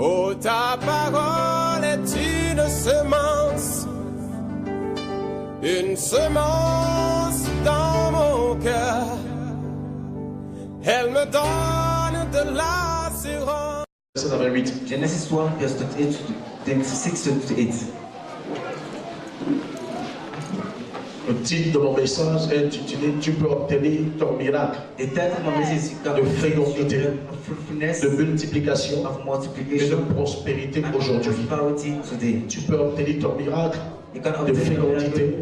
Oh, ta parole est une semence dans mon cœur. Elle me donne de l'assurance. Verset 28. Genesis 1, verse 28 to 26 to 28. Le titre de mon message est intitulé Tu peux obtenir ton miracle de fécondité, de multiplication et de prospérité aujourd'hui. Tu peux obtenir ton miracle de fécondité,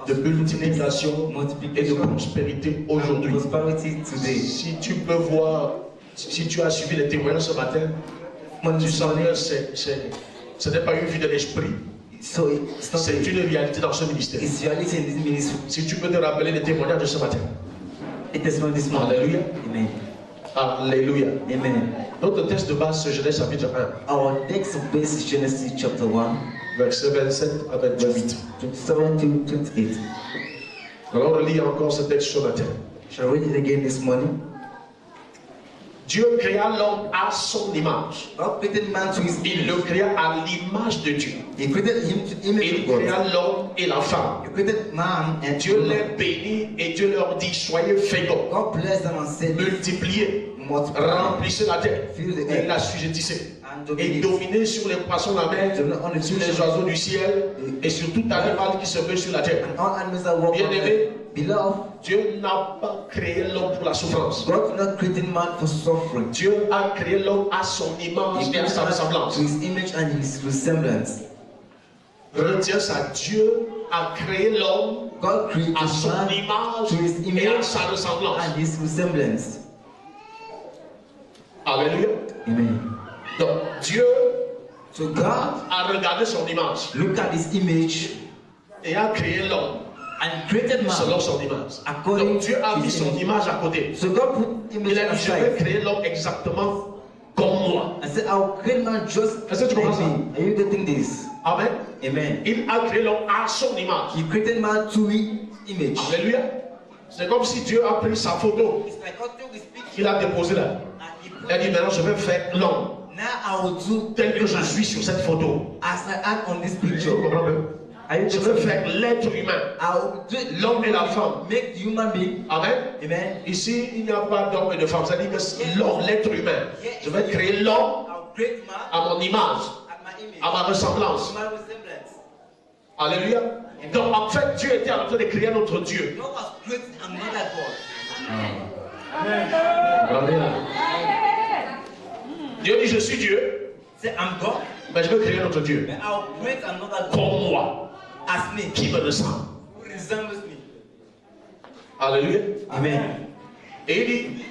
de multiplication et de prospérité aujourd'hui. Si tu peux voir, si tu as suivi les témoignages ce matin, tu sens que ce n'est pas une vue de l'esprit. C'est une réalité dans ce ministère. Si tu peux te rappeler les témoignages de ce matin. Alléluia. Amen. Alléluia. Amen. Notre texte de base, c'est Genèse chapitre 1. Our text of base is Genesis chapter 1. Verset 27 à 28. 27 to 28. Alors on relit encore ce texte ce matin. Shall we read it again this morning? Dieu créa l'homme à son image. God created man to his Il le créa à l'image de Dieu. He created him to image Il of God. créa l'homme et la femme. He created man and Dieu woman. les bénit et Dieu leur dit soyez féconds, God bless them and said, multipliez, multiply, remplissez la terre fill the et earth, l'assujettissez. and Et dominez sur les poissons de la mer, sur les oiseaux du ciel et sur tout animal qui se meut sur la terre. and all animals that walk on Bien-aimé, earth. Beloved, Dieu n'a pas créé l'homme pour la souffrance. God did not create man for suffering. Dieu a créé l'homme à son image et à sa ressemblance. To his image and his resemblance. Retiens ça, Dieu a créé l'homme God created à son man image to his et à image sa ressemblance. and his resemblance. Alléluia. Amen. Donc Dieu So God a regardé son image looked at his image et a créé l'homme and created selon man son image. according Donc Dieu a to mis his son image. image à côté. So God put Il image a dit je vais aside créer l'homme exactement comme moi. and said, I'll create man just Est-ce que tu like comprends ça? me. Are you getting this? Amen. Amen. Il a créé l'homme à son image. He created man to his image. Alléluia. C'est comme si Dieu a pris sa photo, It's like God took his picture il a déposé là. and he put Il a dit maintenant je vais faire l'homme now I will do tel que je suis sur cette photo. as I am on this Tu picture. comprends bien? Are you Je vais getting faire l'être humain, I will do it. l'homme et la femme. Make the human being. Amen. Amen. Ici, il n'y a pas d'homme et de femme. Ça dit que l'homme, l'être humain. Je vais créer l'homme I'll create man à mon image, at my image. à ma ressemblance. To my resemblance. Alléluia. Donc en fait, Dieu était en train de créer notre Dieu. God was creating another God. Alléluia. Dieu dit je suis Dieu, Say, I'm God, mais je veux créer notre Dieu but I'll create another God comme moi, as me, qui me ressemble. who resembles me. Alléluia. Amen. Et il dit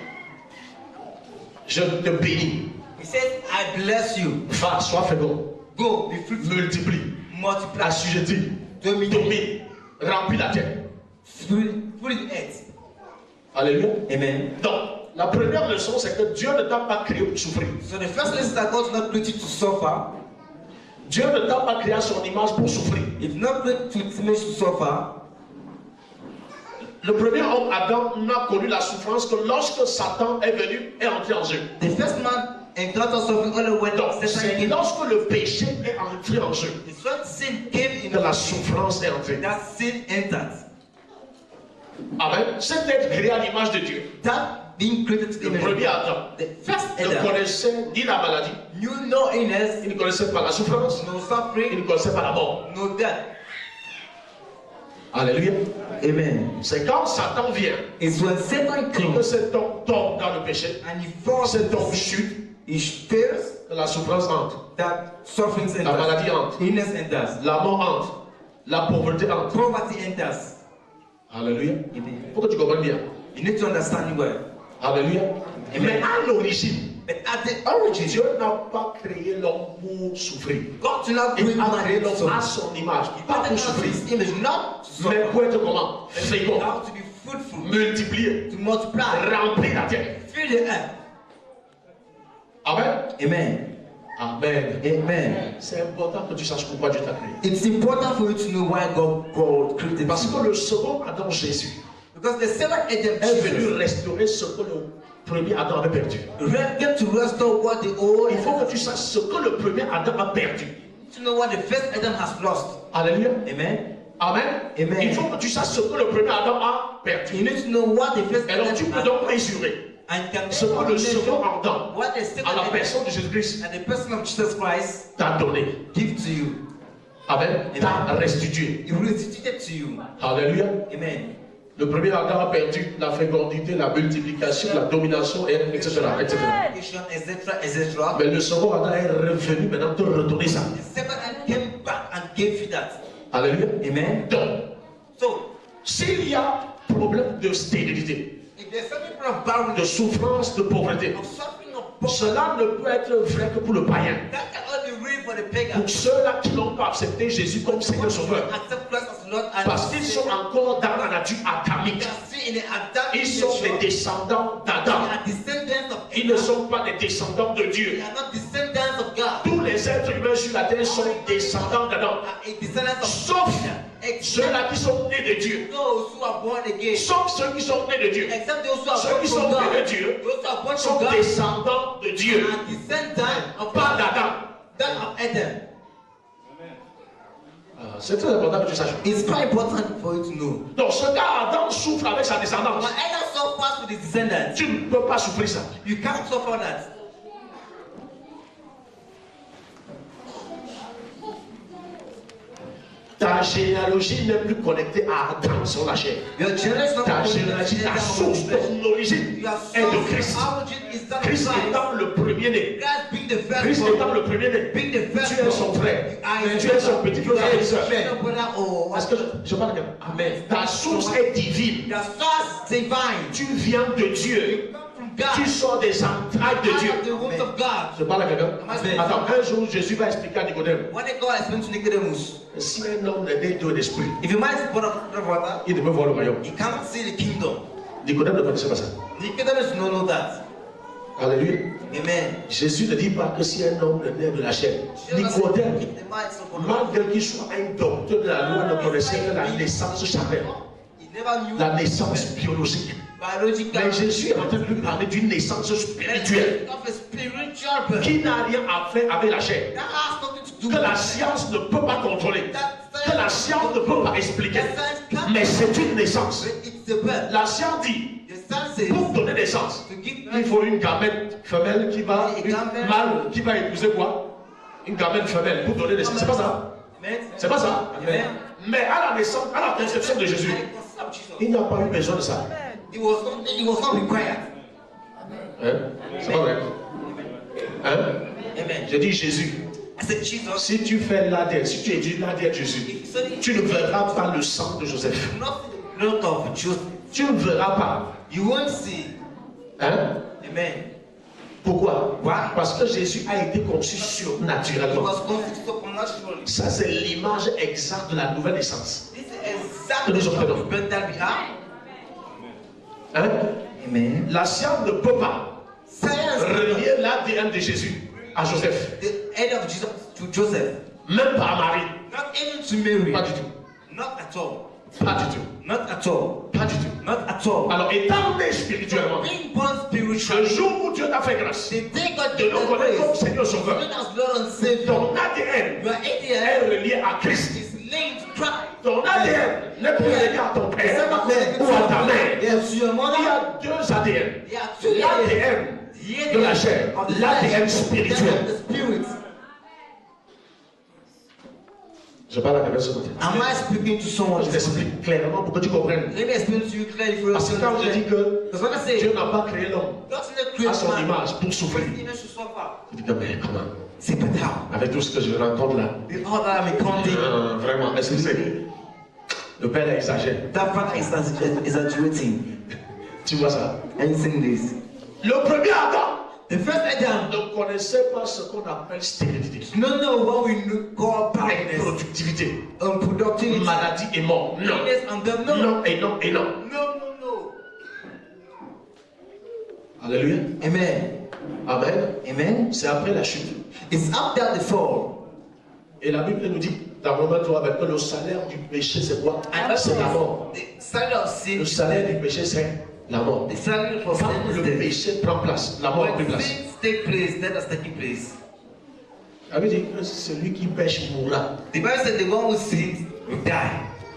je te bénis. He says, I bless you. Va, sois fécond, Go, be fruitful, multiplie, multiply, assujettis, domine, domine, remplis la terre. fill the earth. Alléluia. Amen. Donc, la première leçon, c'est que Dieu ne t'a pas créé pour souffrir. So the first lesson that God did not create you to suffer. Dieu ne t'a pas créé à son image pour souffrir. He did not create to image to suffer. Le premier homme, Adam, n'a connu la souffrance que lorsque Satan est venu et entré en jeu. The first man encountered suffering only when Donc, Satan c'est came. lorsque le péché est entré en jeu It's when sin came in que la souffrance est entrée. that sin entered. Amen. Cet être créé à l'image de Dieu, That being created to the le image of premier God. Adam, The first ne Adam connaissait ni la maladie, knew no illness, il ne connaissait pas la souffrance, no il suffering, ne connaissait pas la mort. no death. Alléluia. Amen. C'est quand Satan vient It's when Satan et que comes cet homme tombe dans le péché, and he falls, cet homme chute, he fails, que la souffrance entre, that suffering la enters, maladie entre, illness enters, la mort entre, la pauvreté entre. poverty enters. Alléluia. Amen. Il faut que tu comprennes bien. You need to understand well. Alléluia. Mais à l'origine, But at the origin, Dieu n'a pas créé l'homme pour souffrir. God did not Il create a man créé to l'homme à suffer. son image, pas But pour not souffrir, his image, not to mais suffer. pour être comment? Fécond, How to be fruitful, multiplier, to multiply, remplir la terre. fill the earth. Amen. Amen. Amen. Amen. C'est important que tu saches pourquoi Dieu t'a créé. It's important for you to know why God Parce created que you. le second Adam Jésus Because the second Adam est venu Jesus restaurer ce que premier Adam avait perdu. Get to restore what the old. Il faut que tu saches ce que le premier Adam a perdu. To know what the first Adam has lost. Alléluia. Amen. Amen. Amen. Il faut que tu saches ce que le premier Adam a perdu. You need to know what the first Et donc Adam tu peux has donc lost. mesurer And can ce que le second Adam, what the second à la Adam personne de Jésus-Christ, and the person of Jesus Christ t'a donné. give to you. Amen. T'a restitué. He will restitute it to you. Alléluia. Amen. Le premier Adam a perdu la fécondité, la multiplication, la domination, etc. etc. Etc. Mais le second Adam est revenu maintenant te redonner ça. The second Adam came back and gave you that. Alléluia. Amen. Donc, So, s'il y a problème de stérilité, if there's something of barrenness, de souffrance, de pauvreté, of suffering, of poverty, cela ne peut être vrai que pour le païen. that cannot be real for the pagan. Pour ceux-là qui n'ont pas accepté Jésus comme Seigneur Sauveur. Accept Christ as Lord and Parce qu'ils sont encore dans la nature adamique. They are still in the Adamic Ils sont nature. des descendants They d'Adam. are descendants of Ils ne Adam. sont pas des descendants de They Dieu. are not descendants of God. Tous les êtres humains sur la terre sont descendants d'Adam. They are descendants of Sauf Except ceux-là qui sont nés de Dieu. those who are born again. Sauf ceux qui sont nés de Dieu. Except those who are Ceux born qui from sont God. nés de Dieu Those who are born sont from God descendants de Dieu. are descendants of Pas God. d'Adam. That of Adam. C'est très important que tu saches. It's quite important for you to know. Donc ce gars Adam souffre avec sa descendance. When Adam suffers with his descendants, Tu ne peux pas souffrir ça. you can't suffer that. Ta généalogie n'est plus connectée à Adam sur la chair. Your generation Ta généalogie, ta source, ton origine Your est de Christ. origin is that of Christ Christ. étant le premier-né. Christ being the Christ first étant le premier-né. being the first Tu es son frère. Tu es son petit frère et soeur. brother or Est-ce que je parle bien? Amen. Ta source est divine. the source divine. Tu viens de Dieu. From Tu God. sors des entrailles de Out Dieu. of the womb of God. Je parle à quelqu'un. Amen. Attends, un jour Jésus va expliquer à Nicodème. When God explained to Nicodemus, Si un homme est né de l'esprit, if a man is born of water, il ne peut voir le royaume. he can't see the kingdom. Nicodème ne connaissait pas ça. Nicodemus do not know that. Alléluia. Amen. Jésus ne dit pas que si un homme est né de la chair, Nicodème, malgré qu'il soit un docteur de la loi, ne connaissait que la naissance charnelle, He never knew la naissance biologique. biological. Mais Jésus est en train de lui parler d'une naissance spirituelle Of a spiritual birth. qui n'a rien à faire avec la chair, That has nothing to do que with la science ne peut pas contrôler, que la science ne peut pas expliquer. The science can't. Mais c'est une naissance. It's the birth. La science dit, The science says pour donner naissance, to give il faut une gamète femelle qui va, une mâle qui va épouser quoi? Une gamète femelle pour donner naissance. C'est pas ça? Amen. C'est pas ça? Amen. Mais à la naissance, à la conception de Jésus, il n'y a pas eu besoin de ça. It was not required. Hein? C'est pas vrai? Hein? Amen. Je dis Jésus. I said, Jesus, Si tu fais l'ADN, si tu étudies l'ADN de Jésus, if you study, tu ne verras pas le sang de Joseph. not the blood of Joseph, Tu ne verras pas. you won't see. Hein? Amen. Pourquoi? Why? Parce que Jésus a été conçu It surnaturellement. was conceived supernaturally. Ça, c'est l'image exacte de la nouvelle naissance. This is exactly Nous sommes the dedans. birth that we are. Hein? Amen. La science ne peut pas Science, relier l'ADN de Jésus à Joseph. the head of Jesus to Joseph, Même pas à Marie. not even to Mary. Pas du tout. Not at all. Pas du tout. Not at all. Pas du tout. Not at all. Alors, étant né spirituellement, Being born le spiritually, jour où Dieu t'a fait grâce the day God de gave nous us connaître comme grace, Seigneur Sauveur, even as Lord and Savior, ton ADN your est ADN relié à Christ. is linked to Christ. Ton ADN n'est plus relié à ton père ou à ta mère. Yes, to your Il y mother. a deux ADN. There are two ADN. L'ADN de la chair, Of the l'ADN flesh, spirituel. the spirit. Je parle à quelqu'un ce matin. Am I speaking to someone? Je t'explique clairement pour que tu comprennes. Let me explain to you clearly for you. Parce que quand je dis que Because when I say Dieu n'a pas créé l'homme God didn't à create son man, image pour souffrir, He should suffer. je dis que mais comment? C'est but how? Avec tout ce que je rencontre là, The other I'm counting. vraiment, excusez. Le père exagère. That father is exaggerating. Tu vois ça? Are you seeing this? Le premier Adam The first Adam ne connaissait pas ce qu'on appelle stérilité, did not know what we call barrenness, productivité, unproductivity, maladie et mort. Non. illness and death. No, no, Non et non et non. no. Alléluia. Amen. Amen. Amen. C'est après la chute. It's after the fall. Et la Bible nous dit, dans Romains 3, que le salaire du péché, c'est quoi? And C'est la mort. the salary of sin Le salaire du péché, c'est La mort. The salary for Quand sin is le death. péché prend place, la mort a pris When place. sins take place, death has taken place. Ça veut dire que celui qui pêche mourra. The Bible said the one who sins will die.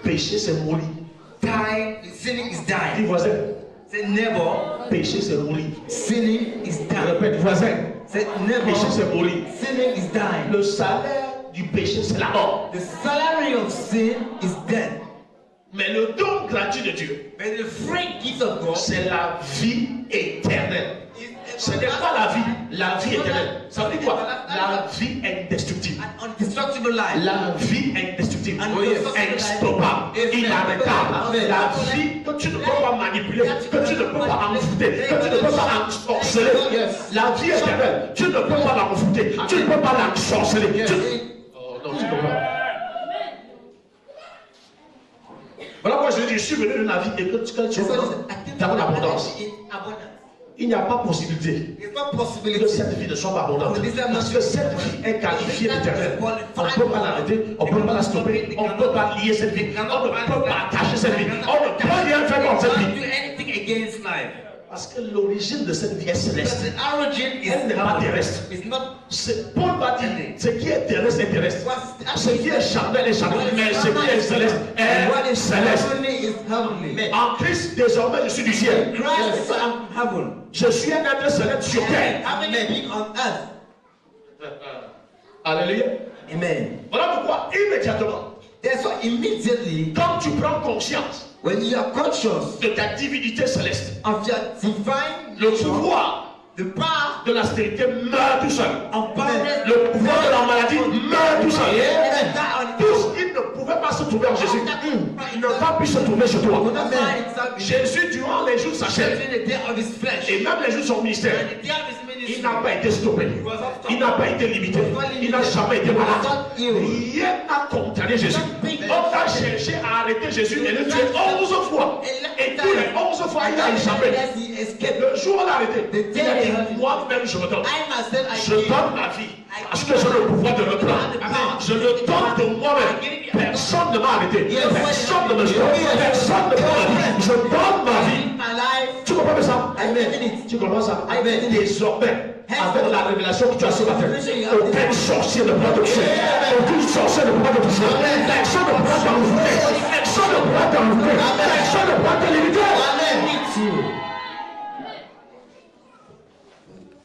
Péché, c'est mourir. Sinning is Dis dying. voisin, Say neighbor, péché, c'est mourir. sinning is dying. Répète, voisin, Say neighbor, péché, c'est mourir. sinning is dying. Le salaire du péché, c'est la mort. The salary of sin is death. Mais le don gratuit de Dieu, But the free gift of God c'est la vie éternelle. Ce n'est pas la vie éternelle. Ça veut dire quoi? La vie indestructible. an undestructible life. La vie indestructible, Indestructible. instoppable, Amen. inarrêtable. Amen. La vie que tu ne peux pas manipuler, que tu ne peux pas envoûter, que tu ne peux pas ensorceler. La vie éternelle, tu ne peux pas l'envoûter, tu ne peux pas l'ensorceler. Oh non, tu ne peux pas. Voilà pourquoi je dis, je suis venu de la vie et que tu as une abondance. Il n'y a pas possibilité It's not que possibility. cette vie ne soit pas abondante. Parce que cette vie est qualifiée d'éternelle. On ne peut pas l'arrêter, on ne peut pas la stopper, on ne peut pas lier cette vie, on ne peut pas attacher cette vie, on ne peut rien faire contre cette Can't vie. do anything against life. Parce que l'origine de cette vie est But céleste. the origin is Elle n'est pas terrestre. It's not. Paul va dire, ce qui est terrestre est terrestre. Ce qui est charnel est charnel, mais ce qui est céleste est céleste. Heavenly is heavenly. En Christ, désormais, je suis du ciel. Christ is from heaven. Je suis un être céleste sur terre. Heaven being on earth. Alléluia. Amen. Voilà pourquoi, immédiatement, That's why immediately quand tu prends conscience when you are conscious de ta divinité céleste, of your divine le nature, pouvoir the power de la stérilité meurt tout seul. of power, Le pouvoir de la maladie meurt tout seul. Yeah. Tout ce qui ne pouvait pas se trouver en Jésus ne va plus se trouver chez toi. Jésus, durant les jours de sa chair, in the day of his flesh, et même les jours de son ministère, and the day of his il ministry, n'a pas été stoppé. Il n'a pas été limité. Il n'a jamais été malade. Rien n'a contrarié Jésus. On a cherché à arrêter Jésus et le tuer 11 fois. Et tous les 11 fois, il a échappé. he escaped. Le jour où on l'a arrêté, il a dit, moi-même je me donne. I myself, I Je donne ma vie parce que j'ai le pouvoir de le prendre. Je le donne de moi-même. Personne ne m'a arrêté. Personne ne me stoppe. Personne ne m'a. Je donne ma vie. my life. Tu comprends ça? Amen. Tu comprends ça? Amen. Désormais, avec la révélation que tu as ce matin, aucun sorcier ne pourra te toucher. Aucune sorcière ne pourra te toucher. Personne ne pourra t'envoûter. Personne ne pourra t'envoûter. Personne ne pourra te limiter.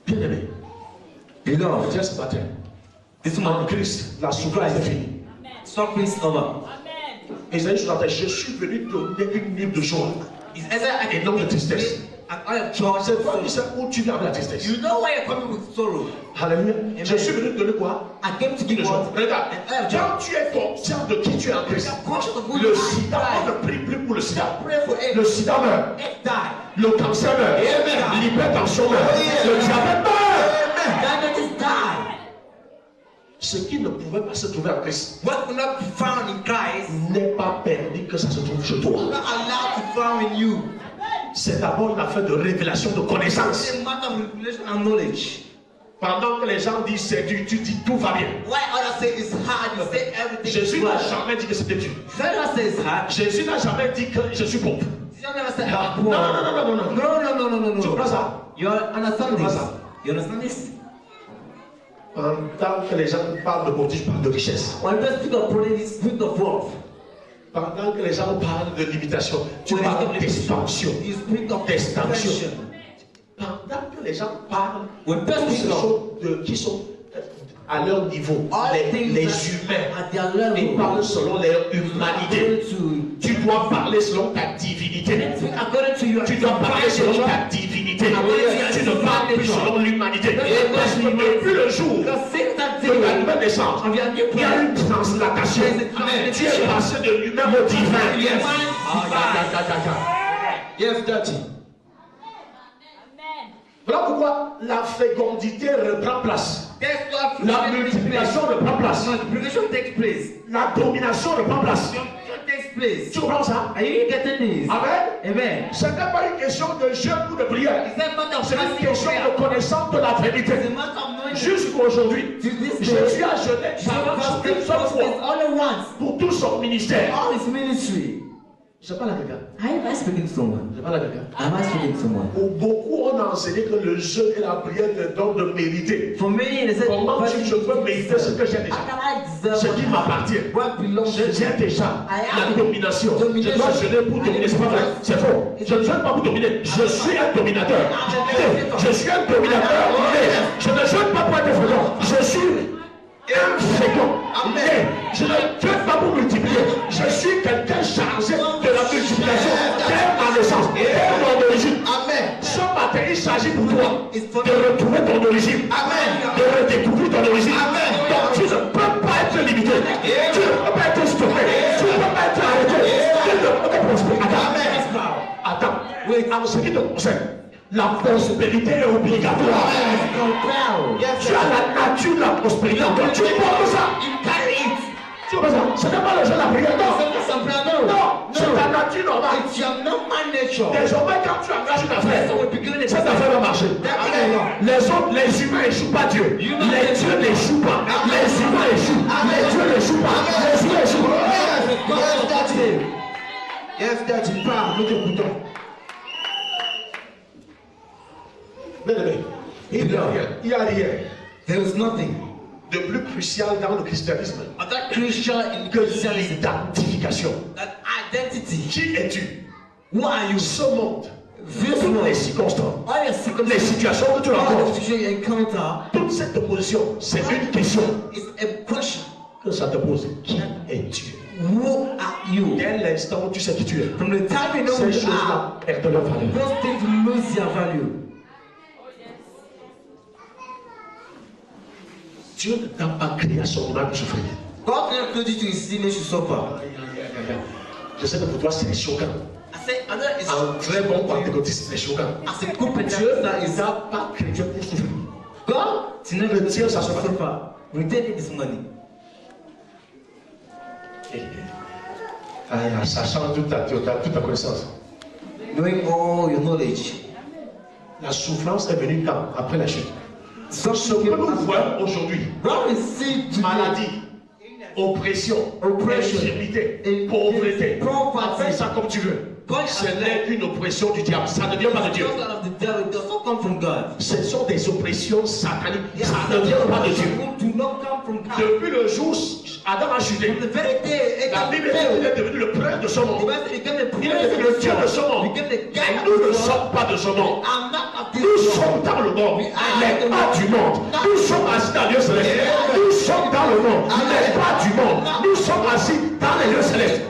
Bien aimé, Beloved, tiens ce matin, this en man, Christ, la souffrance est finie. suffering is over. Isaïe 61, je suis venu donner une nuit de joie It's either I et non de tristesse. an oil of joy. C'est toi qui sais où tu viens avec la tristesse. You know why you're coming with sorrow. Alléluia. Je suis venu te donner quoi? I came to De give joie. what? Regarde, An oil of joy. quand tu es conscient de qui tu es en Christ, Conscious of who le you sida, on are. ne prie plus pour le sida. Pray for it. Le sida meurt. It died. Le cancer meurt. Amen. L'hypertension meurt. Le diabète meurt. Diabetes died. Ce qui ne pouvait pas se trouver en Christ What could not be found in Christ n'est pas permis que ça se trouve chez toi. not allowed to found in you. C'est d'abord une affaire de révélation, de connaissance. It's a matter of revelation and knowledge. Pendant que les gens disent c'est dur, tu dis tout va bien. Why others say it's hard, you say everything Jésus is n'a right. jamais dit que c'était dur. Some never say it's hard. Jésus n'a jamais dit que je suis pauvre. Some never say Ah, I'm non, poor. non, non, non, non, non. No. Tu comprends ça? You understand Comment this? ça? You understand this? Pendant que les gens parlent de pauvreté, je parle de richesse. When people speak of poverty, speak of wealth. Pendant que les gens parlent de limitation, tu When parles they d'expansion. You speak of D'extension. expansion. Pendant que les gens parlent When de people ces speak of choses qui sont à leur niveau, all things les that humains, at their level, ils parlent selon leur humanité. Tu dois parler selon ta divinité. Speak according to your Tu dois parler selon divine ta nature. divinité. Tu ne parles plus selon l'humanité. Parce que depuis le jour Because since that de ta day, nouvelle naissance, of your new il y a plan, une translatation. Amen. Tu es passé de l'humain au divin. Yes. Yes, daddy. Voilà pourquoi la fécondité reprend place. That's what La multiplication reprend place. multiplication takes place. La domination reprend place. Confusion takes place. Tu comprends ça? Are you getting this? Amen. Amen. Ce n'est pas une question de jeûne ou de prière. Is that matter of C'est une fasting or question prayer? de connaissance de la vérité. It's a matter of knowing Jusqu'à aujourd'hui, to this day. Jésus a jeûné Jesus une fasted seule for fois only once pour tout son ministère. all his ministry. Je parle à quelqu'un. How am I speaking to someone? Je parle à quelqu'un. Am I speaking to someone? Pour beaucoup, on a enseigné que le jeûne et la prière te donnent de mériter. For me, they said, Comment je peux mériter ce que j'ai déjà? how can I deserve Ce qui m'appartient. what belongs to J'ai me? déjà la domination. Je dois jeûner pour dominer. C'est pas vrai. C'est faux. Je ne jeûne pas pour dominer. Je suis un dominateur. Je suis un dominateur. Je ne jeûne pas pour être fécond. Je suis un fécond. Mais je ne jeûne pas pour multiplier. Je suis quelqu'un chargé de la multiplication. Dès ma naissance. Dès mon origine. Amen. Ce matin, il s'agit pour toi de retrouver ton origine. Amen. De redécouvrir ton origine. Amen. Donc tu ne peux pas être limité. Tu ne peux pas être stoppé. Tu ne peux pas être arrêté. Tu ne peux pas prospérer. Attends. En ce qui te concerne, la prospérité est obligatoire. Tu as la nature de la prospérité. Donc tu portes ça. Tu vois ça? Ce n'est pas le jeu de la prière. Non, c'est ta nature normale. Désormais, quand tu engages une affaire, cette affaire va marcher. Les autres, les humains n'échouent pas Dieu. Les dieux n'échouent pas. Les humains échouent. Les dieux n'échouent pas. Les humains échouent. Yes, Daddy. Parle, nous t'écoutons. Bien-aimé, il n'y a rien There was nothing de plus crucial dans le christianisme other crucial in que Christianity l'identification. than identity. Qui es-tu? Who are you? Ce monde, This toutes les world, circonstances, all your les circumstances, situations que tu all rencontres, the situations you encounter, toute cette opposition, c'est une question is a question. que ça te pose. Qui es-tu? Who are you? Dès l'instant où tu sais qui tu es, From the time you know who ces you are, choses-là perdent leur valeur. those things lose their value. Dieu ne t'a pas créé à son image pour souffrir. God didn't create you to his image to suffer. Je sais que pour toi c'est choquant. I say, and that is Un très bon pentecôtiste, c'est choquant. as a good Dieu Pentecostal ne t'a pas créé pour souffrir. God did not Retire ça to sur suffer. Retain this money. Ça change toute ta connaissance. Knowing all your knowledge. La souffrance est venue quand? Après la chute. Ce que nous voyons aujourd'hui, What we see today, maladie, oppression, infirmité, pauvreté, appelle ça comme tu veux. Ce n'est qu'une oppression du diable, ça ne vient pas de Dieu. out of the devil, it does not come from God. Ce sont des oppressions sataniques, ça ne vient pas de Dieu. Do not come from God. Depuis le jour où Adam a chuté, The very day la Bible dit qu'il est devenu le prince de ce monde. he became the Il est devenu le Dieu de ce monde. became the guy Mais nous ne sommes pas de ce monde. I'm not of this Nous world. sommes dans le monde, mais pas du monde. Nous sommes assis dans les lieux célestes. Nous sommes dans le monde, mais pas du monde. Nous sommes assis dans les lieux célestes.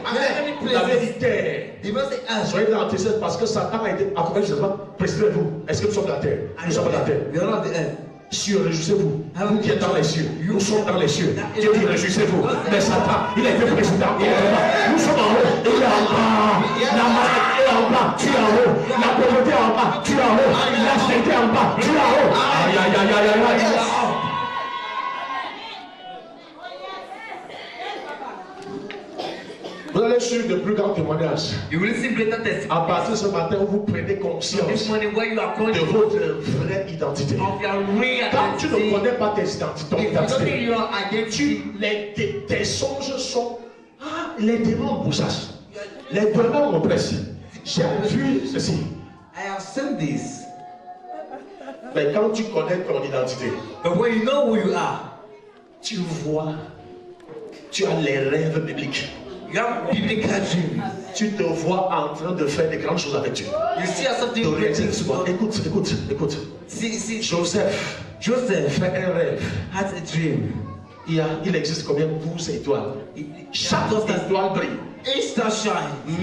La vérité. The verse says, Soyez dans la tristesse parce que Satan a été accompagné de jugement. Précisez-vous, est-ce que nous sommes dans la terre? Nous sommes dans la terre. we are not the earth. Cieux, réjouissez-vous. Vous qui êtes dans les cieux, nous sommes dans les cieux. Dieu dit, réjouissez-vous. Mais Satan, il a été président. Nous sommes en haut, il est en bas. La maladie est en bas, tu es en haut. La pauvreté est en bas, tu es en haut. La santé est en bas, tu es en haut. Aïe, aïe, aïe, aïe, aïe, aïe. Vous allez suivre de plus grands témoignages. You will see greater testimony. À partir de ce matin, où vous prenez This conscience morning where you are de conscious votre vraie identité. of your real Quand tu ne identity. connais pas tes identités, ton If you don't know identité, your identity, tes songes sont. Ah, les démons bousassent. Les démons m'oppressent. J'ai vu ceci. I have seen this. Mais quand tu connais ton identité, But when you know who you are, tu vois, tu as les rêves bibliques. you have biblical dreams. Tu te vois en train de faire des grandes choses avec Dieu. You see yourself doing great things. Écoute. See, Joseph Joseph fait un rêve. had a dream. Il existe combien? 12 étoiles. Chaque étoile brille. Each star shine.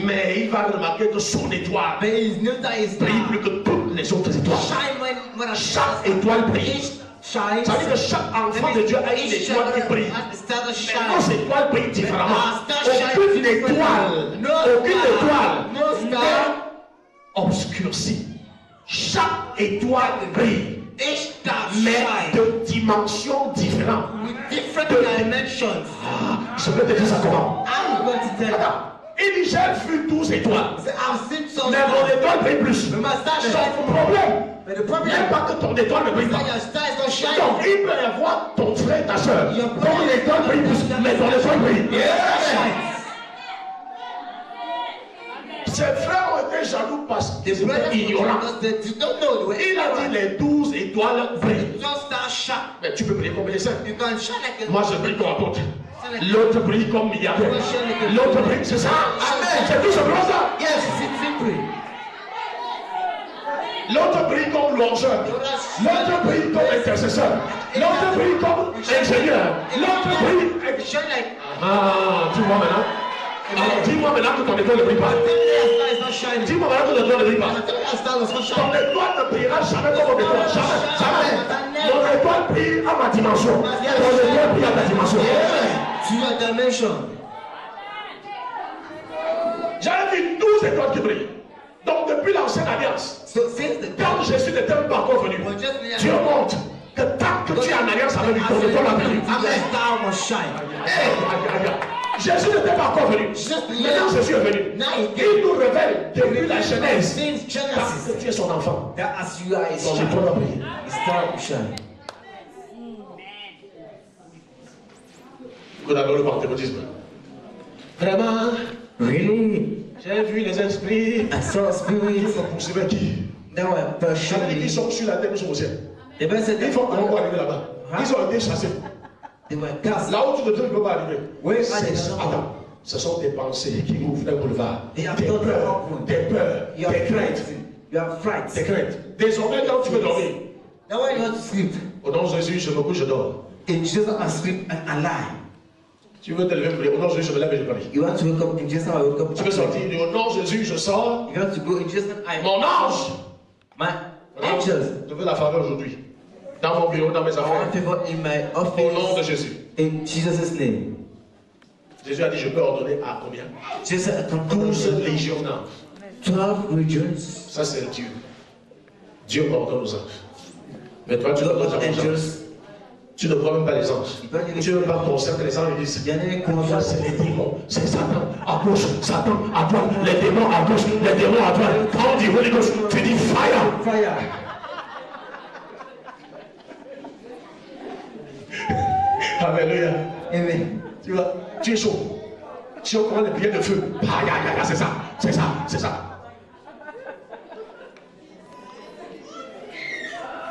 Mais il va remarquer que son étoile But his new that is brille plus que toutes les autres étoiles. shine when Chaque étoile brille. each shines. Ça veut dire que chaque enfant de Dieu a une Each étoile qui brille. has the star that Mais nos shines. étoiles brillent différemment. Star shines Aucune étoile, No star. n'est obscurcie. Chaque étoile brille, Each star mais shine de dimensions différentes. with different dimensions. Je peux te dire ça comment? I'm going to tell you. Attends. Il dit, j'ai vu 12 étoiles. So I've seen some Mais mon stars. étoile brille plus. But my star Son shines. problème But the problem n'est pas que ton étoile ne brille is pas. that your star is not shining. Donc, il peut y avoir ton frère, ta soeur. Ton étoile brille plus, mais ton étoile brille. Your star shines. Ses frères ont été jaloux parce The qu'ils brothers étaient ignorants. because they did not know the way. Il a dit les 12 étoiles brillent. Just start shine. Mais tu peux briller comme les saints. You can shine like a Moi je brille comme apôtre. L'autre brille comme milliardaire. L'autre brille, c'est ça. Amen. C'est tout simplement ça. Yes, it's simple. L'autre brille comme louangeur. L'autre brille comme intercesseur. L'autre brille comme ingénieur. L'autre brille. Shine like. Ah, tu vois maintenant. Alors dis-moi maintenant que ton étoile ne brille pas. Tell me that star is not shining. Dis-moi maintenant que ton étoile ne brille pas. Tell me that star is not Ton shining. étoile ne brillera jamais comme mon étoile. Jamais. Jamais. Mon étoile brille à ma dimension. Ton étoile brille à ta dimension. To your dimension. J'avais vu 12 étoiles qui brillent. Donc depuis l'ancienne alliance, So since the quand Jésus n'était même pas encore venu, Dieu montre que tant que tu es en alliance avec lui, ton étoile a brillé. Amen. Star must shine. Jésus n'était pas encore venu. Maintenant Jésus est venu. Il nous révèle depuis la Genèse Since Genesis, que tu es son enfant. that as you are his Ton child, étoile a brillé. his star will shine. Que d'abord le pentecôtisme. Vraiment, Really? j'ai vu les esprits. I saw a spirit Poursuivez qui? that were J'avais pursuing dit qu'ils me. sont sur la terre, nous sommes au ciel. The Bible said Il faut qu'on va arriver là-bas. Ils ont été chassés. they were cast. Là où tu te dis, ne peux pas arriver. Where are they? Attends, ce sont tes pensées qui ouvrent un boulevard. They have Tes thought peurs, about tes peurs, You are tes craintes. frightened. You are frightened. Tes craintes. Désormais, quand tu veux dormir, Now when you want to sleep, au nom de Jésus, je me couche, je dors. in Jesus I sleep and I lie. Tu veux te lever, au nom de Jésus, je me lève et je prie. You want to wake up in Jesus I wake up. Tu veux sortir, au nom de Jésus, je sors. You want to go in Jesus I. Mon ange, My angels. je veux la faveur aujourd'hui. Dans mon bureau, dans mes I want affaires. favor in my Au nom de office. Jésus. In Jesus' name. Jésus a dit, je peux ordonner à combien? Jesus I can 12 call légions d'anges. 12 regions. Ça, c'est Dieu. Dieu ordonne aux anges. Mais toi, tu ne God crois of pas aux anges. angels. Tu ne crois même pas les anges. Tu ne veux pas penser que les anges disent, Il y en a un toi, conscience. c'est les démons. C'est Satan à gauche, Satan à droite. Les démons à gauche, les démons à droite. Quand on dit Holy Ghost, tu dis fire. Fire. Alléluia. Amen. Tu vois, tu es chaud. Tu es au courant des prières de feu. Ah, c'est ça, c'est ça, c'est ça.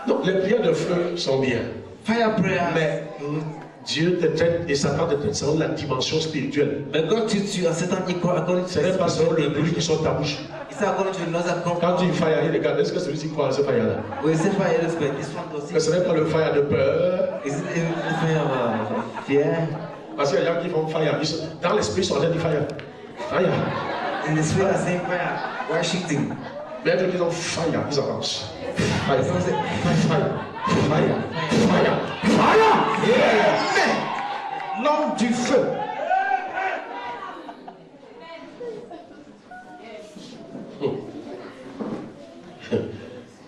Donc, les prières de feu sont bien. Fire prayer. Mais Dieu te traite et Satan te traite selon la dimension spirituelle. But God treats you as Satan equal according to Ce n'est pas selon le bruit qui sort de ta bouche. It's according to the laws that come. Quand tu dis fire, il regarde, est-ce que celui-ci croit à ce fire-là? We say fire respect. This one does Que ce n'est pas le fire de peur. Is it the fire of fear? Parce qu'il y a des gens qui font fire. Dans l'esprit, ils sont en train de dire fire. Fire. In the spirit, I say fire. We're shifting. Mais il y a des gens qui disent fire, ils avancent. Fire. Some say Fire. Fire. Fire. Fire. Yeah. L'homme du feu.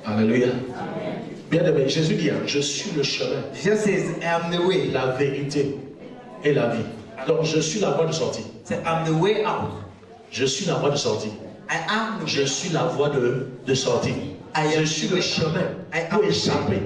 Alléluia. Bien aimé, Jésus dit, je suis le chemin, Jesus says, I am the way. la vérité et la vie. Donc je suis la voie de sortie. Say, I'm the way out. Je suis la voie de sortie. I am the Je suis la voie de sortie. Je suis le chemin pour échapper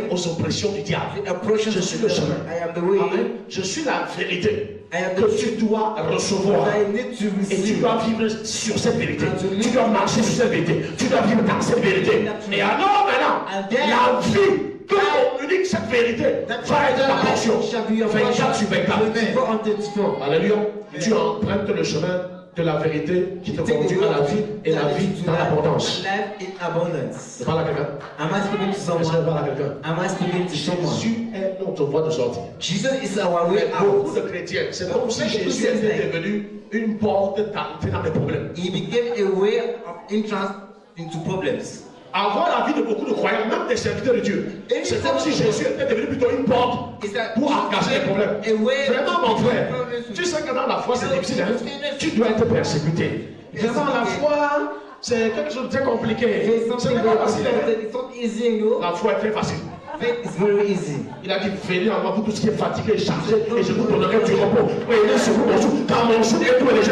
aux oppressions du diable. Je suis le chemin. I am the way. Amen. Je suis la vérité I am the que tu dois recevoir. I need to Et tu receive. dois vivre sur cette vérité. Tu dois marcher sur cette vérité. Tu dois vivre dans cette vérité. Et alors maintenant, la vie que communique cette vérité va être ta portion. 24 sur 24. Alléluia. Tu empruntes le chemin de la vérité qui te conduit à la vie et la vie dans l'abondance. Life in abundance. Je parle à quelqu'un. Am I speaking to Je someone? parle à quelqu'un. Am I speaking to someone? Jésus est notre voie de sortie. Jesus is our way Mais beaucoup out. de chrétiens, c'est comme si Jésus était devenu une porte d'entrée dans les problèmes. He became a way of entrance into problems. Avoir la vie de beaucoup de croyants, même des serviteurs de Dieu, c'est comme si Jésus était devenu plutôt une porte pour engager les problèmes. Vraiment, mon frère, tu sais que dans la foi, c'est difficile. Hein? Tu dois être persécuté. Vraiment, la foi, c'est quelque chose de très compliqué. It's Ce something n'est pas very facile. Hein? complicated. It's not easy, you know. La foi est très facile. Faith is very easy. Il a dit, venez à moi, vous tous qui êtes fatigués et chargés, et je vous donnerai du repos. Venez sur vous, mon jour, car mon jour est tout léger.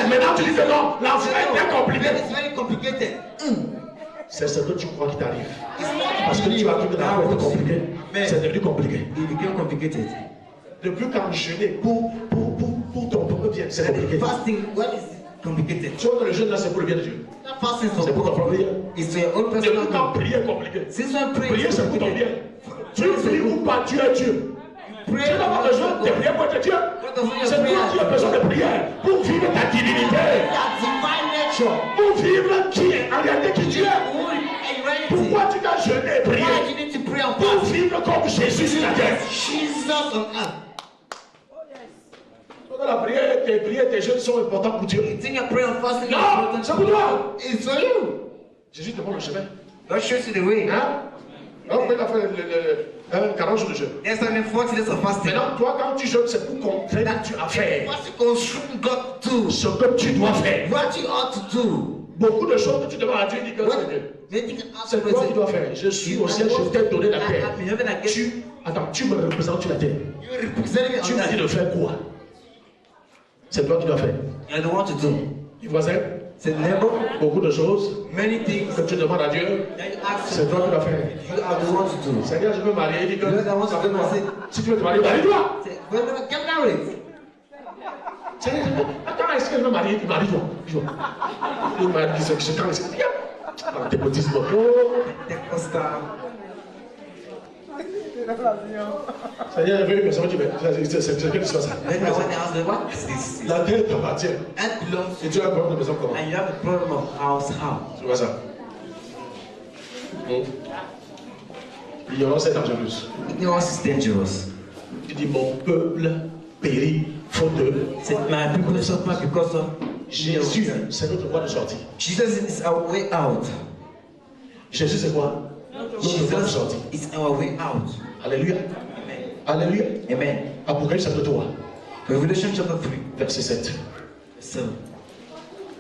Maintenant, tu dis que non, la foi est très compliquée. Faith is very complicated. C'est ce que tu crois qui t'arrive. It's not Parce que tu as cru que la foi était compliquée. Mais C'est devenu compliqué. it became complicated. Depuis quand jeûner pour ton propre bien, c'est compliqué. Fasting, what is complicated. Tu vois que le jeûne là, c'est pour le bien de Dieu. That fasting is C'est pour ton for propre bien. It's for your own Depuis personal quand good. prier est compliqué. Since when prayer Prier, is c'est pour ton bien. complicated. Tu pries ou pas, Dieu est Dieu. Pray Tu n'as pas besoin de prier pour être Dieu. C'est toi qui as besoin de prière pour vivre ta divinité. That divine nature. Pour vivre qui est en réalité qui tu es. Who is humanity? Pourquoi tu dois jeûner et prier? Why do you need to pray and Pour fast? vivre comme Jésus sur la terre. Jesus on earth. Quand la prière, tes prières, tes jeûnes sont importants pour Dieu. You think your prayer and fasting is Non, important? c'est pour toi. It's for you. Jésus te montre le chemin. God shows you the way. Hein? Alors, il a fait 40 jours de jeûne. There's only 40 days of fasting. Maintenant, toi, quand tu jeûnes, c'est pour comprendre ce que tu as fait. What's the constraint God to? Ce que tu dois faire. What you ought to do? Beaucoup de choses que tu demandes à Dieu, il dit que What? c'est Dieu. Maybe you can ask C'est toi qui dois faire. Je suis au ciel, je t'ai donné la terre. I'm in heaven again. Tu me représentes sur la terre. You represent me Tu on m'as dit that. de faire quoi? C'est toi qui dois faire. You're the one to do. Tu vois ça? Say never. Beaucoup de choses Many things que tu demandes à Dieu, that you ask c'est toi qui dois faire. you are the one to do. Seigneur, je veux marier. Il dit que You're the one to do. I say, si tu veux te marier, marie-toi. say, well, get married. Seigneur, attends, est-ce que je veux marier? Marie-toi. Il m'a dit ce que je pense. Viens. T'es petit, oh. Pentecostal. Seigneur, il veut une personne qui dit, c'est que tu fais ça. Then I want to ask them, what is this? La terre t'appartient. That belongs to Et tu as un problème de maison comment? and you have a problem of house how? Tu vois ça? L'ignorance est dangereuse. Ignorance is dangerous. Il dit, mon peuple périt faute de Say, my people suffer because of Jésus. C'est notre voie de sortie. Jesus is our way out. Jésus, c'est quoi? Notre voie de Jesus sortie. is our way out. Alléluia. Amen. Alléluia. Amen. Apocalypse chapitre 3, Revelation chapter 3, verset 7. 7.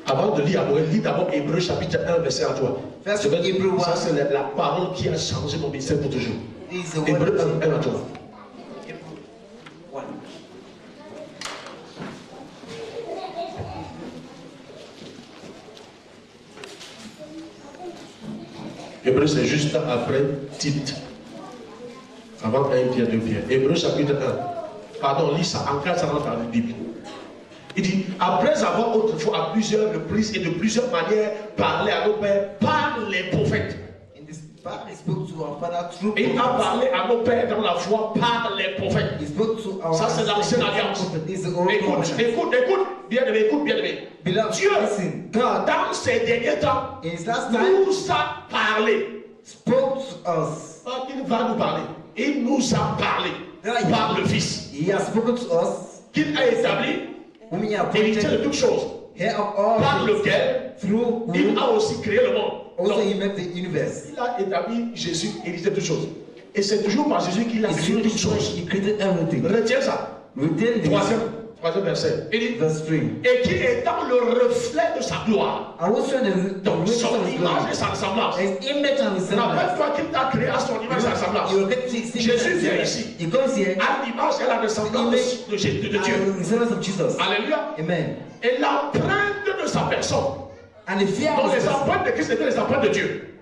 Avant de lire Apocalypse, lis d'abord Hébreu chapitre 1, verset 1 toi. First Je vais- Hebrew Ça, 1. c'est la parole qui a changé mon ministère pour toujours. This is the Hébreu word. 1, 1 toi. Hebrew 1. Hébreu, c'est juste après Tite. Avant 1 Pierre, 2 Pierre. Hébreu chapitre 1. Pardon, lis ça. En cas, ça rentre dans la Bible. Il dit, après avoir autrefois à plusieurs reprises et de plusieurs manières parlé à nos pères par les prophètes. In this part, he spoke to our father through Et il a prophets. parlé à nos pères dans la foi par les prophètes. He spoke to our Ça, c'est l'ancienne alliance. This is the old Écoute, covenant. écoute, bien aimé, écoute, bien aimé. Beloved, Dieu, listen. God, dans ces derniers temps, in his last time, nous a parlé. spoke to us. Pas qu'il va nous parler. Il nous a parlé par le Fils, He has spoken to us, qu'il a établi, whom he héritier de appointed, toutes choses, heir of all par things, lequel through il whom a aussi créé le monde. also Donc, he made the universe. il a établi Jésus, héritier de toutes choses. Et c'est toujours par Jésus qu'il a It's créé through toutes his choice choses. he created everything. Retiens ça. Retain this. Troisième verset. Il dit, Verse 3. et qui est dans le reflet de sa gloire. I will show the Donc, radiance son of his image et glory. sa ressemblance. His image and his semblance. Rappelle-toi qu'il t'a créé à son image et sa ressemblance. You will get to see Jésus vient ici. He comes here. À l'image et la ressemblance de Dieu. And the semblance of Jesus. Alléluia. Amen. Et l'empreinte de sa personne. And the fear Donc of les Jesus. empreintes de Christ étaient les empreintes de Dieu.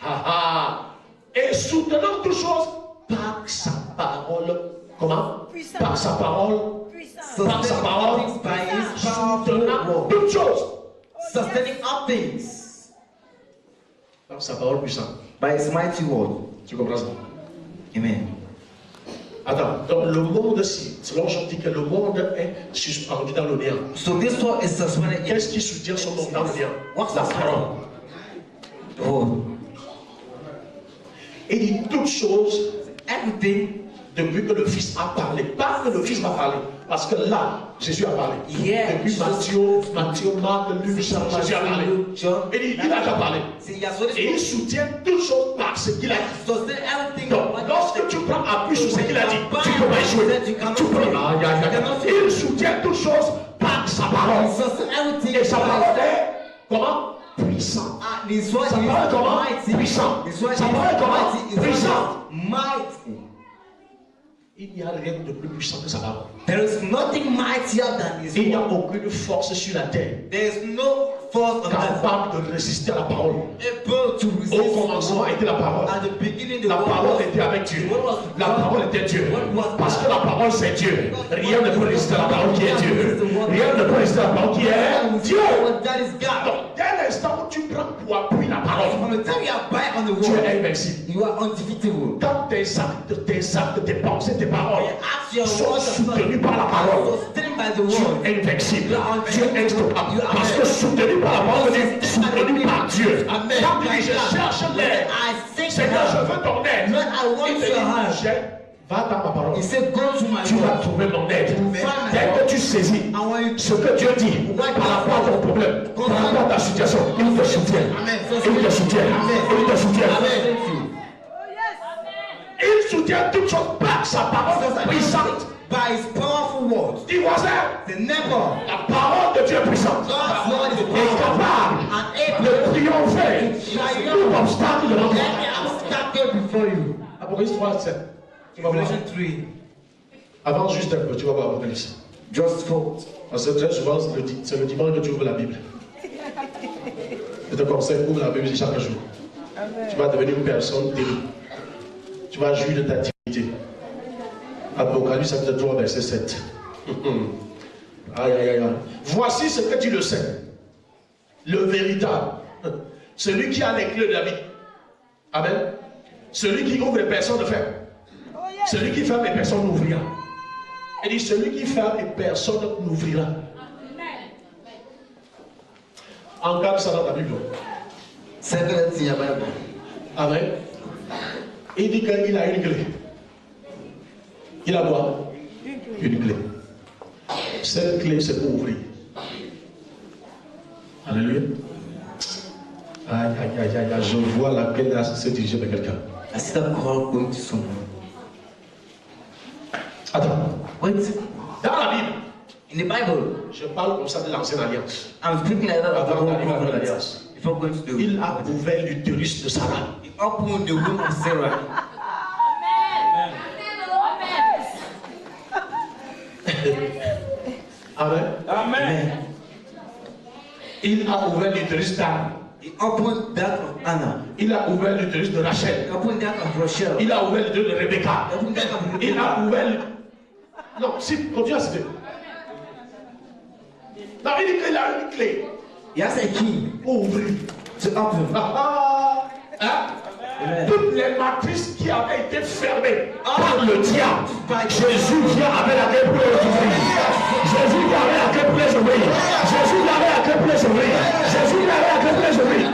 Ah, ah. Et soutenant toutes choses par sa parole. Comment? Par sa parole. Par sa parole. Things by his powerful Soutenant word. toutes choses. Sustaining all things Par sa parole puissante. by his mighty word. Tu comprends ça? Amen. Attends, donc le monde, selon Jean dit que le monde est suspendu dans le néant. So this world is suspended. Qu'est-ce qui soutient son monde dans le néant? What's La the parole. Oh, Et il dit toutes choses everything. depuis que le Fils a parlé. Pas que le Fils va parler. Parce que là, Jésus a parlé. Yeah, Depuis Matthieu, Marc, Luc, Jean, Jésus a parlé. John. Et il a déjà parlé. See, he has already Et il soutient toutes choses par ce qu'il a dit. sustain everything. Donc, lorsque tu prends appui sur ce qu'il a dit, tu ne peux pas échouer. Tu peux. Aïe, aïe, aïe. Il soutient toutes choses par sa parole. Sustain everything. Et sa parole est comment? Puissante. Ah, this one Sa is parole est comment? mighty. Puissant. This one Sa is parole est comment? mighty. This one is Puissant. mighty. Il n'y a rien de plus puissant que sa parole. There is nothing mightier than his Il n'y a word. aucune force sur la terre There is no force on earth. capable de résister à la parole. Able to resist. Au commencement était la parole. At the beginning, the La word parole was- était avec Dieu. the word was La God. parole était Dieu. The word was Parce que la parole c'est Dieu. Rien ne peut résister à la parole qui est Dieu. God. Rien ne peut résister à la parole qui est Dieu. That is God. Donc, dès l'instant où tu prends pour appui la parole, From the time you are by on the tu word, es invincible. you are undefeatable. Quand tes actes, tes pensées, tes paroles Ask your sont words soutenus par la parole, sustained by the tu word. es invincible. Tu es instoppable. Parce que soutenu par la parole, tu es soutenu par Dieu. Quand tu dis je cherche l'aide, Seigneur, je veux ton aide. Lord, I want Il te your dit, hand. va dans ma parole. He said, go to my Tu vas word. trouver mon aide. You find my Dès que word. tu saisis And when you ce que Dieu dit par rapport à ton problème, par rapport à ta situation, il te soutient. Il te soutient. Il te soutient. Amen. Il soutient toutes choses par sa parole puissante. By his powerful words. Dis voisin, The never. la parole de Dieu est puissante. God's word is Est powerful. capable And able de triompher tout obstacle de notre any obstacle before you. Apocalypse 3, 7. Tu vas voir. Revelation 3. Avance juste un peu, tu vas voir Apocalypse. Just fold. Parce que très souvent, c'est le dimanche que tu ouvres la Bible. Je te conseille, ouvre la Bible chaque jour. Tu vas devenir une personne terrible. Tu vas jouir de ta dignité. Apocalypse chapitre 3, verset 7. Aïe, aïe, aïe. Voici ce que dit le Saint, le véritable, celui qui a les clés de la vie. Amen. Celui qui ouvre les personnes ne ferme. Celui qui ferme les personnes n'ouvrira. Il dit celui qui ferme les personnes n'ouvrira. Engage ça dans ta Bible. Second in your Bible. Amen. Il dit qu'il a une clé. Il a quoi? Une clé. Cette clé, c'est pour ouvrir. Alléluia. Aïe, aïe, aïe, aïe, aïe. Je vois laquelle a se diriger vers quelqu'un. I see that call going to someone. Attends. Wait. Dans la Bible, In the Bible, je parle comme ça de l'ancienne alliance. I'm speaking like that Avant about the d'arriver à covenant. l'alliance. Before going to the Il a ouvert l'utérus de Sarah. He opened the womb of Sarah. Amen. Amen. Il a ouvert l'utérus d'Anne. He opened that of Anna. Il a ouvert l'utérus de Rachel. He opened that of Rochelle. Il a ouvert l'utérus de Rebecca. He opened that of Il a Rebecca. ouvert. Non, si, continue à citer. Non, il dit qu'il a une clé He has a key pour ouvrir. to open. Hein? Amen. Toutes les matrices qui avaient été fermées par le diable, Jésus vient avec la clé pour les ouvrir. Jésus vient avec la clé pour les ouvrir. Jésus vient avec la clé pour les ouvrir. Jésus vient avec la clé pour les ouvrir.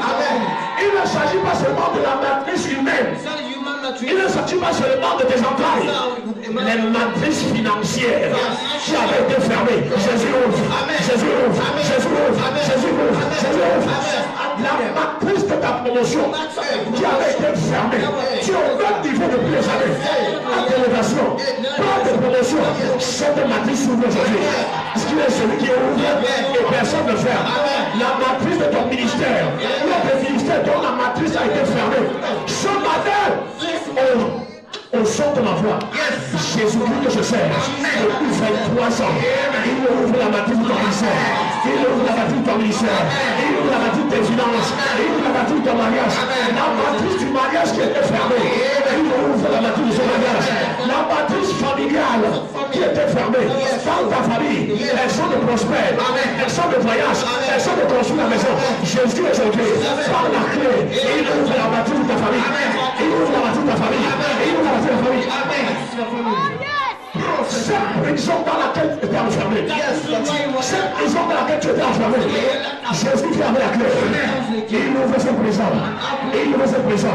Il ne s'agit pas seulement de la matrice humaine. It's not a human matrix. Il ne s'agit pas seulement de tes entrailles. Les matrices financières qui avaient été fermées. Jésus ouvre. Jésus ouvre. Jésus ouvre. Jésus ouvre. Jésus ouvre. La matrice de ta promotion qui avait été fermée. Tu es au même niveau depuis les années. À l'élévation. Pas de promotion. Cette matrice ouvre aujourd'hui. Parce qu'il est celui qui ouvre et personne ne ferme. La matrice de ton ministère. Il y a des ministères dont la matrice a été fermée. Ce matin, au son de ma voix, Jésus-Christ que je sers, depuis 23 ans, il ouvre la matrice de ton ministère, il ouvre la matrice de ton ministère, il ouvre la matrice des finances, il ouvre la matrice de ton mariage, la matrice du mariage qui était fermée, il ouvre la matrice de son mariage, la matrice familiale qui était fermée, dans ta famille, elles sont de prospères, elles sont de voyage, elles sont de construire la maison. Jésus aujourd'hui, par la clé, il ouvre la matrice de ta famille, il ouvre la matrice de ta famille, il ouvre la matrice de ta famille. Cette prison dans laquelle tu étais enfermé, cette prison dans laquelle tu étais enfermé, Jésus vient avec la clé. Il ouvre cette prison, il ouvre cette prison,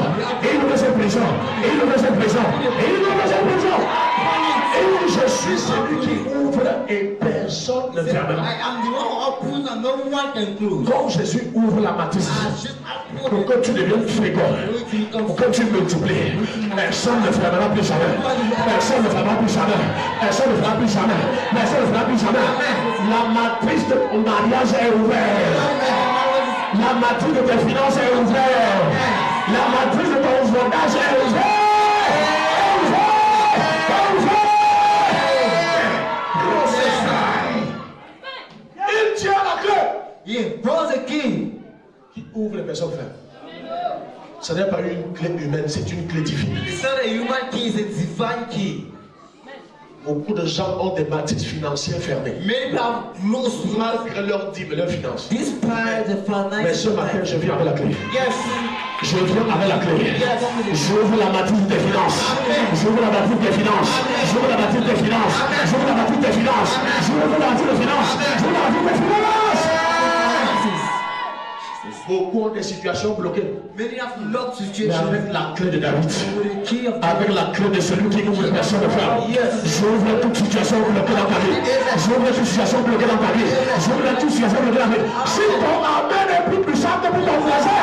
il ouvre cette prison, il ouvre cette prison, il ouvre cette prison. Et je suis celui qui ouvre et personne ne fermera. I am the one who opens and no one can close. Quand Jésus ouvre la matrice, pour que tu deviennes fécond, pour que tu multiplies, personne ne fermera plus jamais. Personne ne fermera plus jamais. Personne ne fera plus jamais. Personne ne fera plus jamais. La matrice de ton mariage est ouverte. La matrice de tes finances est ouverte. La matrice de ton voyage est ouverte. Il tient la clé. He holds the key. Ce n'est pas une clé humaine, c'est une clé divine. It's not a human key, it's a divine key. Beaucoup de gens ont des bâtisses financières fermées. Many people have closed Malgré leurs dîmes et leurs finances. despite the financial. Mais ce matin, je viens avec la clé. Yes. Je viens avec la clé. J'ouvre la matrice des finances. J'ouvre la matrice des finances. J'ouvre la matrice des finances. J'ouvre la matrice des finances. J'ouvre la matrice des finances. J'ouvre la matrice des finances. Beaucoup ont des situations bloquées. Many have locked Mais situations. avec la clé de David, With the key of avec la clé de celui qui ouvre les personnes de femme, j'ouvre toute situation bloquée dans ta vie. J'ouvre toute situation bloquée dans ta vie. J'ouvre toute situation bloquée dans ta vie. Si ton amen est plus puissant que pour ton voisin,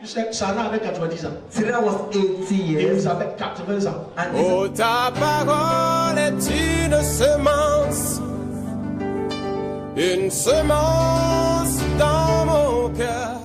tu sais, Sarah avait 90 ans. Sarah was 80 Et years. vous avez 80 ans. And Oh, ta parole est une semence dans mon cœur.